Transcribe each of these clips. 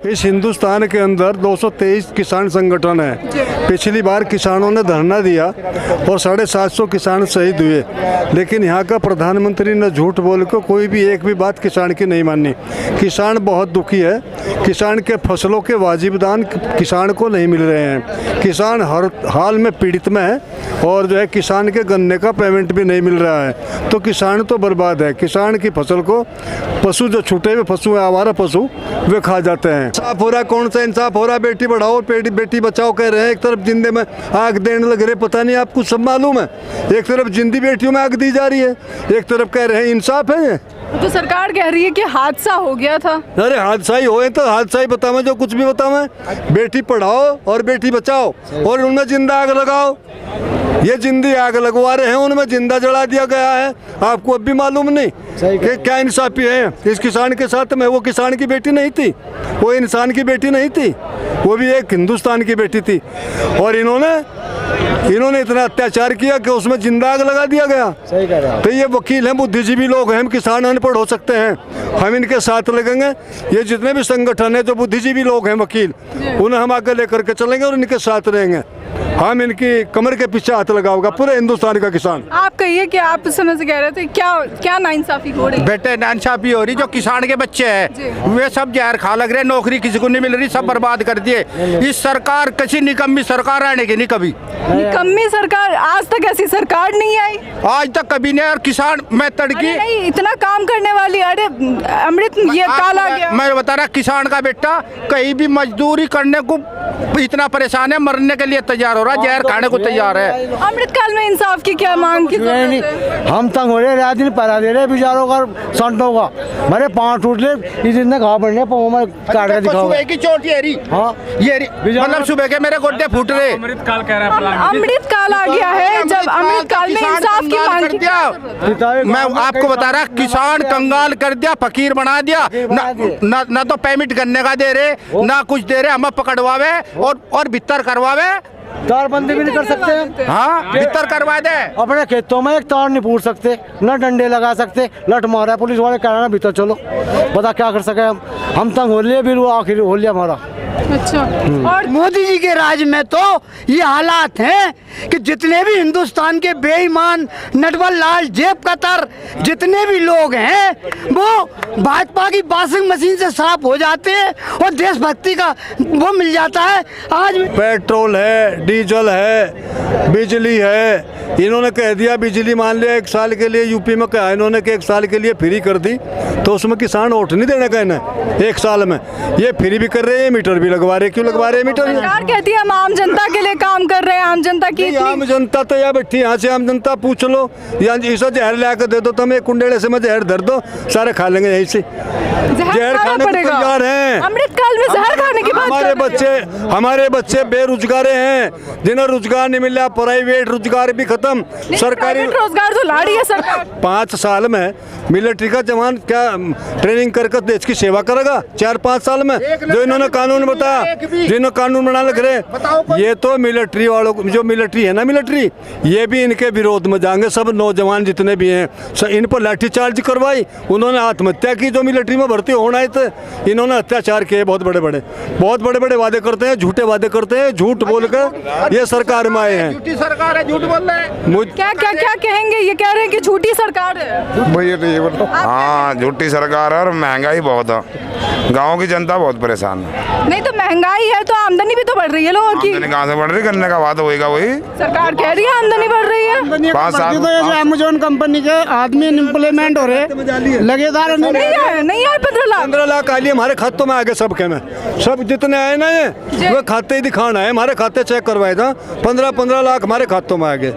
इस हिंदुस्तान के अंदर 223 किसान संगठन है। पिछली बार किसानों ने धरना दिया और 750 किसान शहीद हुए, लेकिन यहाँ का प्रधानमंत्री ने झूठ बोल के कोई भी एक भी बात किसान की नहीं मानी। किसान बहुत दुखी है। किसान के फसलों के वाजिब दाम किसान को नहीं मिल रहे हैं। किसान हर हाल में पीड़ित में है और जो है किसान के गन्ने का पेमेंट भी नहीं मिल रहा है, तो किसान तो बर्बाद है। किसान की फसल को पशु जो छूटे हुए पशु है, आवारा पशु, वे खा जाते हैं। इंसाफ हो रहा, कौन सा इंसाफ हो रहा? बेटी बढ़ाओ बेटी बचाओ कह रहे हैं, एक तरफ जिंदे में आग देने लग रहे, पता नहीं आपको सब मालूम है। एक तरफ जिंदी बेटियों में आग दी जा रही है, एक तरफ कह रहे हैं इंसाफ है। ये तो सरकार कह रही है कि हादसा हो गया था। अरे हादसा ही होए तो हादसा ही बताओ, जो कुछ भी बताओ। बेटी पढ़ाओ और बेटी बचाओ और उनमें जिंदा आग लगाओ। ये जिंदी आग लगवा रहे हैं, उनमें जिंदा जला दिया गया है। आपको अब भी मालूम नहीं कि क्या इंसाफी है इस किसान के साथ में? वो किसान की बेटी नहीं थी, वो इंसान की बेटी नहीं थी, वो भी एक हिंदुस्तान की बेटी थी। और इन्होंने इतना अत्याचार किया कि उसमें जिंदा आग लगा दिया गया। सही कह रहे हैं। तो ये वकील हैं, बुद्धिजीवी लोग हैं, हम किसान अनपढ़ हो सकते हैं, हम इनके साथ लगेंगे। ये जितने भी संगठन है जो बुद्धिजीवी लोग हैं, वकील, उन्हें हम आगे लेकर के चलेंगे और इनके साथ रहेंगे। हम इनकी कमर के पीछे हाथ लगाओगे पूरे हिंदुस्तान का किसान। आप कहिए कि आप उस समय से कह रहे थे क्या नाइंसाफी हो रही? बेटे नाइंसाफी हो रही, जो किसान के बच्चे हैं वे सब जहर खा लग रहे, नौकरी किसी को नहीं मिल रही, सब बर्बाद कर दिए। इस सरकार किसी निकम्मी सरकार आने की नहीं, कभी निकम्मी सरकार, आज तक ऐसी सरकार नहीं आई, आज तक कभी नहीं। और किसान मैं तड़की नहीं इतना काम करने वाली, अरे अमृत ये काल आ गया। मैं बता रहा, किसान का बेटा कहीं भी मजदूरी करने को इतना परेशान है, मरने के लिए तैयार हो रहा, जहर खाने को तैयार है। अमृत काल में इंसाफ की क्या मांग की जरूरत है? हम तंग हो रहे, रात दिन पहरा दे रहे बेचारों का, संतों का। मेरे पाँव टूट ले, इस दिन घाव बढ़ने पाँव में काट के दिखाओ। सुबह की चोट ये रही, हाँ ये मतलब सुबह के मेरे गोड्डे फूट रहे। अमृत काल आ गया है, जब अमृत काल में इंसाफ की मांग कर दिया। मैं आपको बता रहा, किसान कंगाल कर दिया, फकीर बना दिया। ना तो पेमेंट करने का दे रहे, ना कुछ दे रहे, हमें पकड़वावे और भीतर करवावे। तार बंदी भी नहीं कर सकते। हाँ भीतर करवा दे। अपने खेतों में एक तार नहीं पूछ सकते, न डंडे लगा सकते, लट मारा पुलिस वाले, कहना भीतर चलो, पता क्या कर सके। हम तंग हो लिए, फिर वो आखिर हो लिया हमारा। अच्छा, और मोदी जी के राज में तो ये हालात हैं कि जितने भी हिंदुस्तान के बेईमान नटवर लाल जेब कतर जितने भी लोग हैं, वो भाजपा की वॉशिंग मशीन से साफ हो जाते हैं और देशभक्ति का वो मिल जाता है। आज पेट्रोल है, डीजल है, बिजली है। इन्होंने कह दिया बिजली मान लिया 1 साल के लिए, यूपी में कहा इन्होंने कि 1 साल के लिए फ्री कर दी, तो उसमें किसान वोट नहीं देने का इन्हें 1 साल में। ये फ्री भी कर रहे हैं, मीटर भी लगवा रहे हैं। क्यों लगवा रहे हैं मीटर? सरकार कहती है हम आम जनता के लिए काम कर रहे हैं, आम जनता की आम जनता तो यहाँ बैठी, यहाँ से आम जनता पूछ लो, यहाँ इसे जहर ला कर दे दो, तुम एक कुंडेले से मैं जहर धर दो, सारे खा लेंगे यहीं से। जहर खाने को तैयार हैं। अमृत काल में जहर खाने की बात। हमारे बच्चे बेरोजगार हैं, जिन्हें रोजगार नहीं मिल रहा, प्राइवेट रोजगार भी खत्म, सरकारी रोजगार तो ला रही है सरकार। 5 साल में मिलिट्री का जवान क्या ट्रेनिंग करके देश की सेवा करेगा? 4-5 साल में जो इन्होंने कानून बताया, जिन्होंने कानून बना लग रहे, ये तो मिलिट्री वालों को, जो मिलिट्री है ना, मिलिट्री ये भी इनके विरोध में जाएंगे। सब नौजवान जितने भी हैं इन पर लाठीचार्ज करवाई, उन्होंने आत्महत्या की। जो मिलिट्री में भर्ती होना है तो इन्होंने अत्याचार किए, बहुत बड़े बड़े वादे करते हैं, झूठे वादे करते हैं, झूठ बोलकर ये सरकार में आए हैं। झूठी सरकार है, झूठ बोल रहे हैं। क्या कहेंगे? ये कह रहे हैं कि झूठी सरकार है। हाँ झूठी सरकार है और महंगाई बहुत है, गाँव की जनता बहुत परेशान है। नहीं तो महंगाई है तो आमदनी भी तो बढ़ रही है लोगों की। आमदनी कहाँ से बढ़ रही? करने का बात होगा वही, सरकार कह रही है आमदनी बढ़ रही है। 5 साल तो अमेजोन कंपनी के आदमी इम्प्लीमेंट हो रहे, लगेदार नहीं है 15 लाख आ लिए हमारे खातों में आगे, सबके में सब जितने आए ना ये वो खाते ही दिखाना है, हमारे खाते चेक करवाए था, 15 लाख हमारे खातों में आगे।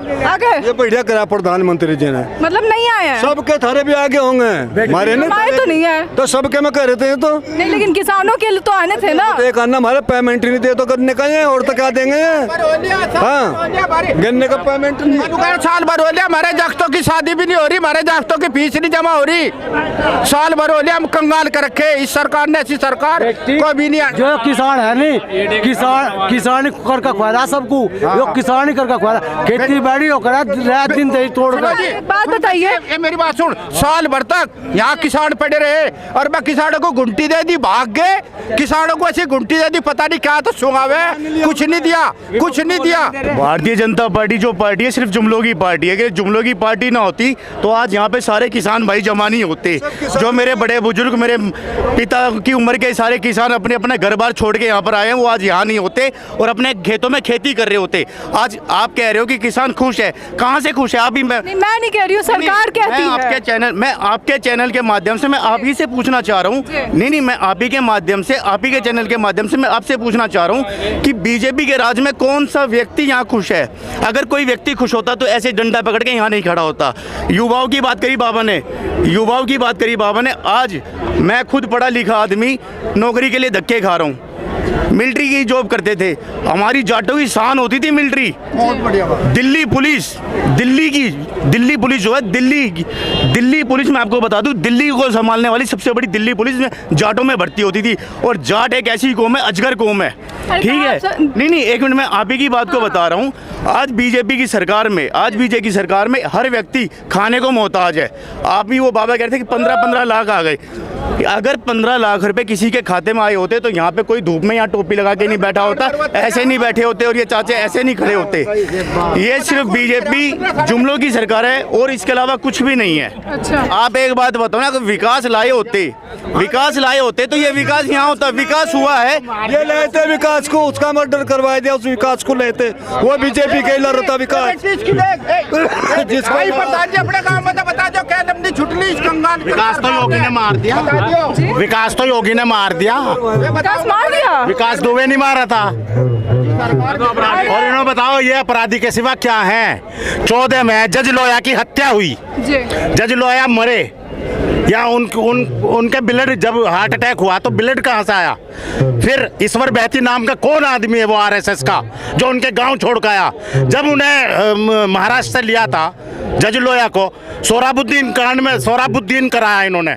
ये बढ़िया करा प्रधानमंत्री जी ने, मतलब नहीं आया है। सबके थारे भी आगे होंगे, हमारे तो नहीं है तो सबके में कह रहे थे तो नहीं, लेकिन किसानों के लिए तो आने थे ना। एक अन्ना हमारे पेमेंट ही नहीं दे तो करने का है, और तो क्या देंगे? हाँ गन्ने का पेमेंट नहीं, साल भर हो लिया, हमारे जागतों की शादी भी नहीं हो रही, हमारे जागतों की फीस नहीं जमा हो रही, साल भर हो लिया, हम कंगाल कर रखे। इस सरकार ने, ऐसी सरकार को भी नहीं। जो किसान है नहीं, किसान कर का खुआ सबको, यो किसान ही कर का खुआ, खेती बाड़ी हो करा रात दिन दही तोड़ कर। एक बात बताइए, ये मेरी बात सुन, साल भर तक यहाँ किसान पड़े रहे और मैं किसानों को घुंटी दे दी, भाग गए। किसानों को ऐसी घुंटी दे दी, पता नहीं क्या तो सुंगावे, कुछ नहीं दिया, कुछ नहीं दिया। भारतीय जनता पार्टी जो पार्टी है सिर्फ जुमलों की पार्टी है। अगर जुमलों की पार्टी ना होती तो आज यहाँ पे सारे किसान भाई जमा नहीं होते। जो मेरे बड़े बुजुर्ग, मेरे पिता की उम्र के सारे किसान अपने अपने घर बार छोड़ के यहाँ पर आए हैं, वो आज यहाँ नहीं होते और अपने खेतों में खेती कर रहे होते। आज आप कह रहे हो कि किसान खुश है, कहाँ से खुश है? आप ही मैं नहीं कह रही हूँ, सरकार कहती है। मैं आपके चैनल के माध्यम से मैं आप ही से पूछना चाह रहा हूँ, नहीं मैं आप ही के माध्यम से, आप ही के चैनल के माध्यम से मैं आपसे पूछना चाह रहा हूँ कि बीजेपी के राज में कौन सा व्यक्ति यहाँ खुश है? अगर कोई व्यक्ति खुश होता तो ऐसे डंडा पकड़ के यहाँ नहीं खड़ा होता। युवाओं की बात करी बाबा ने, युवाओं की बात करी बाबा ने। आज मैं खुद पढ़ा लिखा आदमी नौकरी के लिए धक्के खा रहा हूँ। मिलिट्री की जॉब करते थे, हमारी जाटों की शान होती थी military. Delhi police, Delhi police जो है, दिल्ली पुलिस मैं आपको बता दूं, दिल्ली को संभालने वाली सबसे बड़ी दिल्ली पुलिस में जाटों में भर्ती होती थी। और जाट एक ऐसी कौम है, अजगर कौम है, ठीक है? नहीं एक मिनट, मैं आप ही की बात को बता रहा हूँ। आज बीजेपी की सरकार में हर व्यक्ति खाने को मोहताज है। आप ही वो बाबा कहते थे कि 15-15 लाख आ गए। अगर 15 लाख रुपए किसी के खाते में आए होते तो यहाँ पे कोई धूप में यहाँ टोपी लगा के नहीं बैठा होता, ऐसे नहीं बैठे होते और ये चाचे ऐसे नहीं खड़े होते। ये सिर्फ बीजेपी जुमलों की सरकार है और इसके अलावा कुछ भी नहीं है। अच्छा। आप एक बात बताओ ना, विकास लाए होते तो ये विकास यहाँ होता। विकास हुआ है, ये लेते विकास को, उसका मर्डर करवा दिया, उस विकास को लेते, वो बीजेपी के लड़ होता विकास। अपने गाँव में बता दो क्या लंबी छुटली इस कंगाल। विकास तो योगी ने मार दिया, विकास तो योगी ने मार दिया, विकास मार दिया, विकास दुबे नहीं मारा था। और इन्होंने बताओ ये अपराधी के सिवा क्या है? 14 में जज लोया की हत्या हुई, जज लोया मरे या उनके ब्लड, जब हार्ट अटैक हुआ तो ब्लड कहाँ से आया? फिर ईश्वर बहती नाम का कौन आदमी है वो आरएसएस का, जो उनके गांव छोड़ के आया? जब उन्हें महाराष्ट्र से लिया था जज लोया को, सोहराबुद्दीन कांड में सोहराबुद्दीन कराया इन्होंने।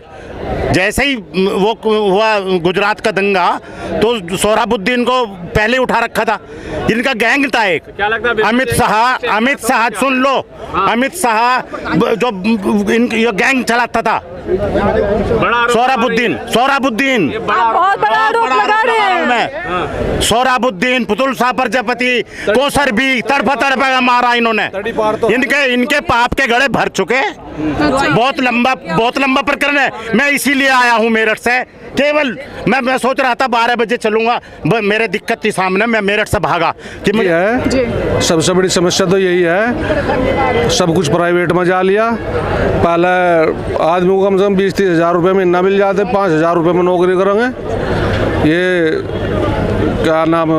जैसे ही वो हुआ गुजरात का दंगा तो सोहराबुद्दीन को पहले उठा रखा था। इनका गैंग था एक, अमित शाह सुन लो, अमित शाह जो ये गैंग चलाता था, सोहराबुद्दीन बहुत बड़ा आरोप लगा रहे हैं। सोहराबुद्दीन, पुतुल शाह प्रजापति, कोसर भी तड़प मारा इन्होंने। इनके पाप के गड़े भर चुके। बहुत लंबा प्रकरण है। मैं इसीलिए आया हूँ मेरठ से, केवल मैं सोच रहा था 12 बजे चलूंगा, मेरे दिक्कत थी सामने, मैं मेरठ से भागा कि मुझे है। सबसे बड़ी समस्या तो यही है, सब कुछ प्राइवेट में जा लिया। पहले आदमी को कम से कम 20-30 हज़ार रुपये महीना मिल जाते, 5,000 रुपये में नौकरी करेंगे। ये क्या नाम,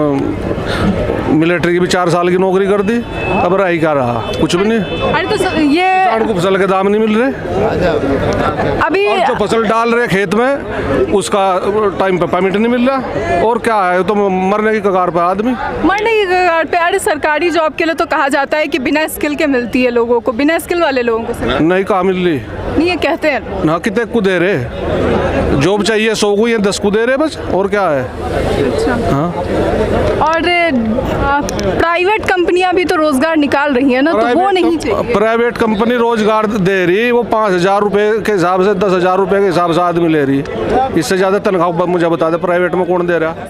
मिलिट्री की भी 4 साल की नौकरी कर दी, अब रही क्या रहा? कुछ भी नहीं। अरे तो ये को फसल के दाम नहीं मिल रहे, अभी और जो फसल डाल रहे खेत में उसका टाइम पे पेमेंट नहीं मिल रहा। और क्या है, तो मरने की कगार पे आदमी, मरने की कगार पे। अरे सरकारी जॉब के लिए तो कहा जाता है कि बिना स्किल के मिलती है लोगों को, बिना स्किल वाले लोगों को नहीं कहाँ मिल रही। नहीं, ये कहते हैं ना कितने को दे रहे, जॉब चाहिए 100 को, ये 10 को दे रहे बस, और क्या है। अच्छा। हाँ। और प्राइवेट कंपनियां भी तो रोजगार निकाल रही है ना, तो वो नहीं चाहिए। प्राइवेट कंपनी रोजगार दे रही, वो 5,000 रुपये के हिसाब से, 10,000 रुपये के हिसाब से आदमी ले रही। इससे ज़्यादा तनख्वाह मुझे बता दे प्राइवेट में कौन दे रहा।